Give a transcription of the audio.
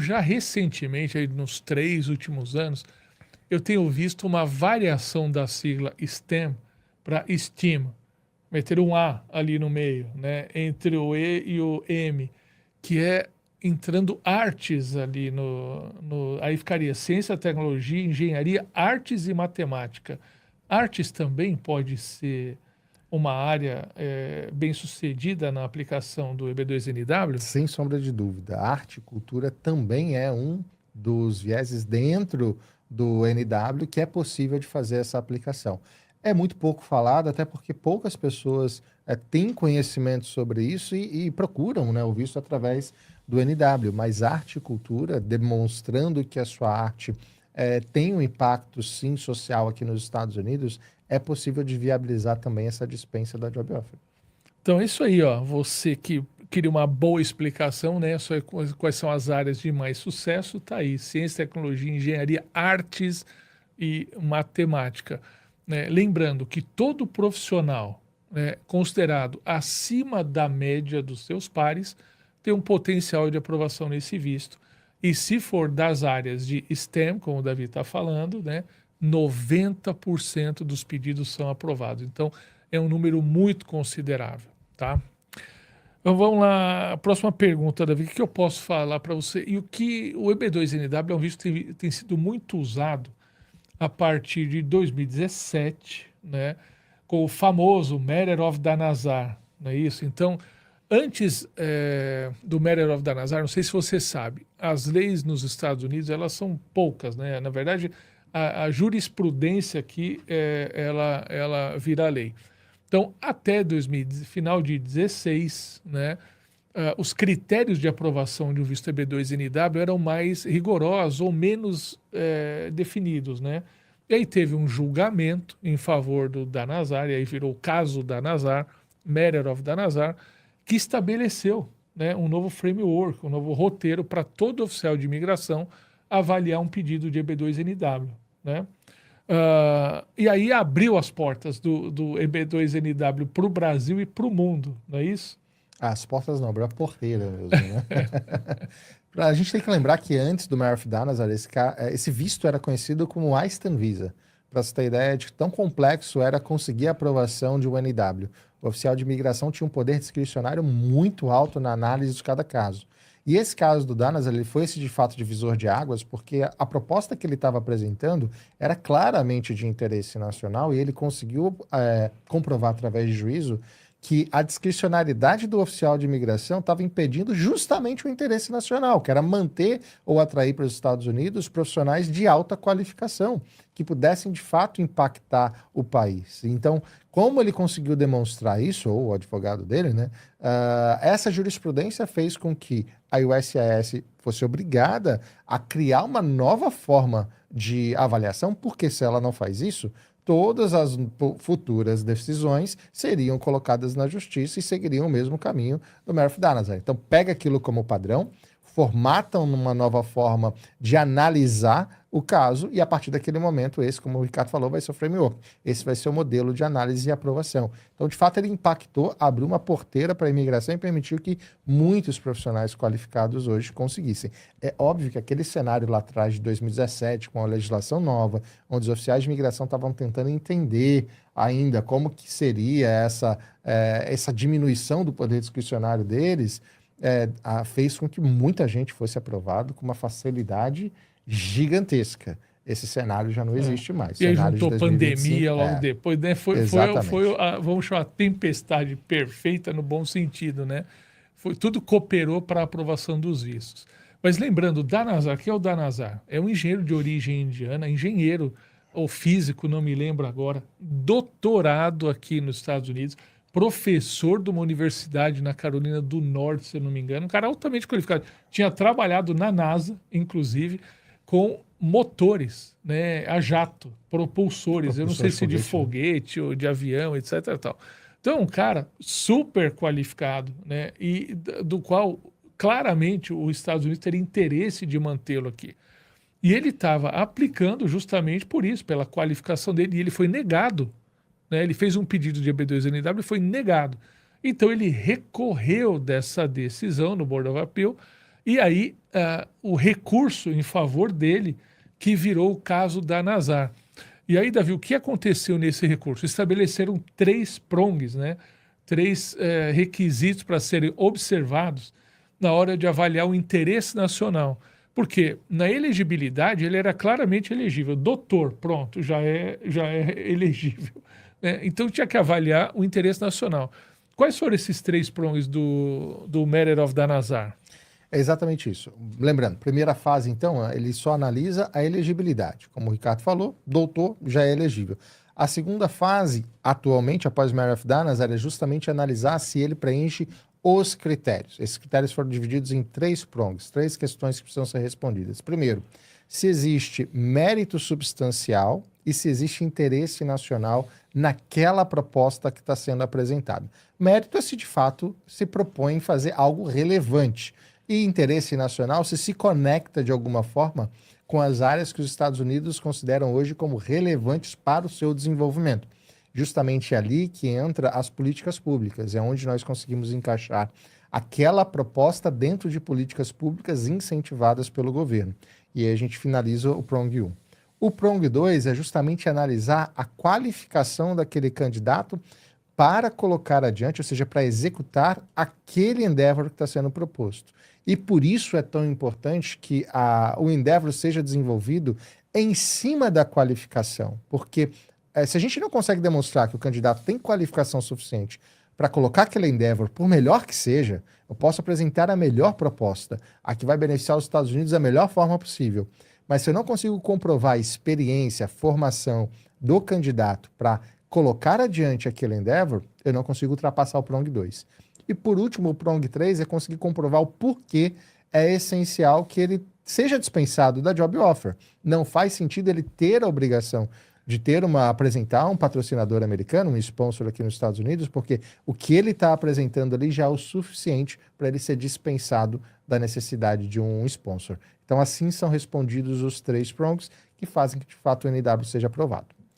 já recentemente, aí nos 3 últimos anos, eu tenho visto uma variação da sigla STEM para STEAM, meter um A ali no meio, né, entre o E e o M, que é entrando artes ali aí ficaria ciência, tecnologia, engenharia, artes e matemática. Artes também pode ser uma área bem sucedida na aplicação do EB2NW? Sem sombra de dúvida. Arte e cultura também é um dos vieses dentro do NW que é possível de fazer essa aplicação. É muito pouco falado, até porque poucas pessoas têm conhecimento sobre isso e procuram, né, o visto através do NW, mas arte e cultura, demonstrando que a sua arte tem um impacto, sim, social aqui nos Estados Unidos, é possível de viabilizar também essa dispensa da Job Offer. Então é isso aí, ó. Você que queria uma boa explicação, né, sobre quais são as áreas de mais sucesso, tá aí. Ciência, tecnologia, engenharia, artes e matemática. Né? Lembrando que todo profissional, né, considerado acima da média dos seus pares tem um potencial de aprovação nesse visto. E se for das áreas de STEM, como o Davi está falando, né, 90% dos pedidos são aprovados. Então, é um número muito considerável, tá? Então, vamos lá. A próxima pergunta, Davi, o que eu posso falar para você? E o que o EB2NW é um visto que tem sido muito usado a partir de 2017, né, com o famoso Matter of Danazar, não é isso? Então, antes do Matter of Danazar, não sei se você sabe, as leis nos Estados Unidos, elas são poucas, né? Na verdade, a jurisprudência aqui, ela vira lei. Então, até final de 2016, né, os critérios de aprovação de um visto EB2NW eram mais rigorosos ou menos definidos, né? E aí teve um julgamento em favor do Danazar, e aí virou o caso Danazar, Matter of Danazar, que estabeleceu, né, um novo framework, um novo roteiro para todo oficial de imigração avaliar um pedido de EB2NW, né? E aí abriu as portas do EB2NW para o Brasil e para o mundo, não é isso? As portas não, abriu a porteira mesmo, né? A gente tem que lembrar que antes do Matter of Danazar, esse visto era conhecido como I-STEM Visa. Para você ter ideia de tão complexo era conseguir a aprovação de um NW. O oficial de imigração tinha um poder discricionário muito alto na análise de cada caso. E esse caso do Danazar, ele foi esse de fato divisor de águas, porque a proposta que ele estava apresentando era claramente de interesse nacional e ele conseguiu comprovar através de juízo que a discricionariedade do oficial de imigração estava impedindo justamente o interesse nacional, que era manter ou atrair para os Estados Unidos profissionais de alta qualificação, que pudessem de fato impactar o país. Então, como ele conseguiu demonstrar isso, ou o advogado dele, né, essa jurisprudência fez com que a USCIS fosse obrigada a criar uma nova forma de avaliação, porque se ela não faz isso, todas as futuras decisões seriam colocadas na justiça e seguiriam o mesmo caminho do Matter of Danazar. Então, pega aquilo como padrão, formatam numa nova forma de analisar o caso e, a partir daquele momento, esse, como o Ricardo falou, vai ser o framework. Esse vai ser o modelo de análise e aprovação. Então, de fato, ele impactou, abriu uma porteira para a imigração e permitiu que muitos profissionais qualificados hoje conseguissem. É óbvio que aquele cenário lá atrás, de 2017, com a legislação nova, onde os oficiais de imigração estavam tentando entender ainda como que seria essa diminuição do poder discricionário deles, fez com que muita gente fosse aprovado com uma facilidade gigantesca. Esse cenário já não existe mais. E aí Cenário juntou de 2025, pandemia logo depois, né? Foi vamos chamar, a tempestade perfeita no bom sentido, né? Tudo cooperou para a aprovação dos vistos. Mas lembrando, o Danazar, que é o Danazar? É um engenheiro de origem indiana, engenheiro ou físico, não me lembro agora, doutorado aqui nos Estados Unidos, professor de uma universidade na Carolina do Norte, se eu não me engano, um cara altamente qualificado. Tinha trabalhado na NASA, inclusive, com motores, né, a jato, propulsores, eu não sei se de foguete ou de avião, etc. Tal. Então, um cara super qualificado, né, e do qual claramente os Estados Unidos teriam interesse de mantê-lo aqui. E ele estava aplicando justamente por isso, pela qualificação dele, e ele foi negado. Né? Ele fez um pedido de EB2NW e foi negado. Então ele recorreu dessa decisão no Board of Appeal E aí, o recurso em favor dele, que virou o caso da Nazar. E aí, Davi, o que aconteceu nesse recurso? Estabeleceram 3 prongs, né? 3 requisitos para serem observados na hora de avaliar o interesse nacional. Porque na elegibilidade ele era claramente elegível. Doutor, pronto, já é elegível, né? Então tinha que avaliar o interesse nacional. Quais foram esses 3 prongs do Matter of Danazar? É exatamente isso. Lembrando, primeira fase, então, ele só analisa a elegibilidade. Como o Ricardo falou, doutor já é elegível. A segunda fase, atualmente, após o Matter of Danazar, é justamente analisar se ele preenche os critérios. Esses critérios foram divididos em 3 prongs, 3 questões que precisam ser respondidas. Primeiro, se existe mérito substancial e se existe interesse nacional naquela proposta que está sendo apresentada. Mérito é se, de fato, se propõe fazer algo relevante. E interesse nacional se conecta, de alguma forma, com as áreas que os Estados Unidos consideram hoje como relevantes para o seu desenvolvimento. Justamente ali que entra as políticas públicas, é onde nós conseguimos encaixar aquela proposta dentro de políticas públicas incentivadas pelo governo. E aí a gente finaliza o prong 1. O prong 2 é justamente analisar a qualificação daquele candidato para colocar adiante, ou seja, para executar aquele endeavor que está sendo proposto. E por isso é tão importante que o endeavor seja desenvolvido em cima da qualificação, porque se a gente não consegue demonstrar que o candidato tem qualificação suficiente para colocar aquele endeavor, por melhor que seja, eu posso apresentar a melhor proposta, a que vai beneficiar os Estados Unidos da melhor forma possível. Mas se eu não consigo comprovar a experiência, a formação do candidato para colocar adiante aquele endeavor, eu não consigo ultrapassar o prong 2. E por último, o prong 3 é conseguir comprovar o porquê é essencial que ele seja dispensado da job offer. Não faz sentido ele ter a obrigação de apresentar um patrocinador americano, um sponsor aqui nos Estados Unidos, porque o que ele está apresentando ali já é o suficiente para ele ser dispensado da necessidade de um sponsor. Então, assim são respondidos os 3 prongs que fazem que, de fato, o NW seja aprovado.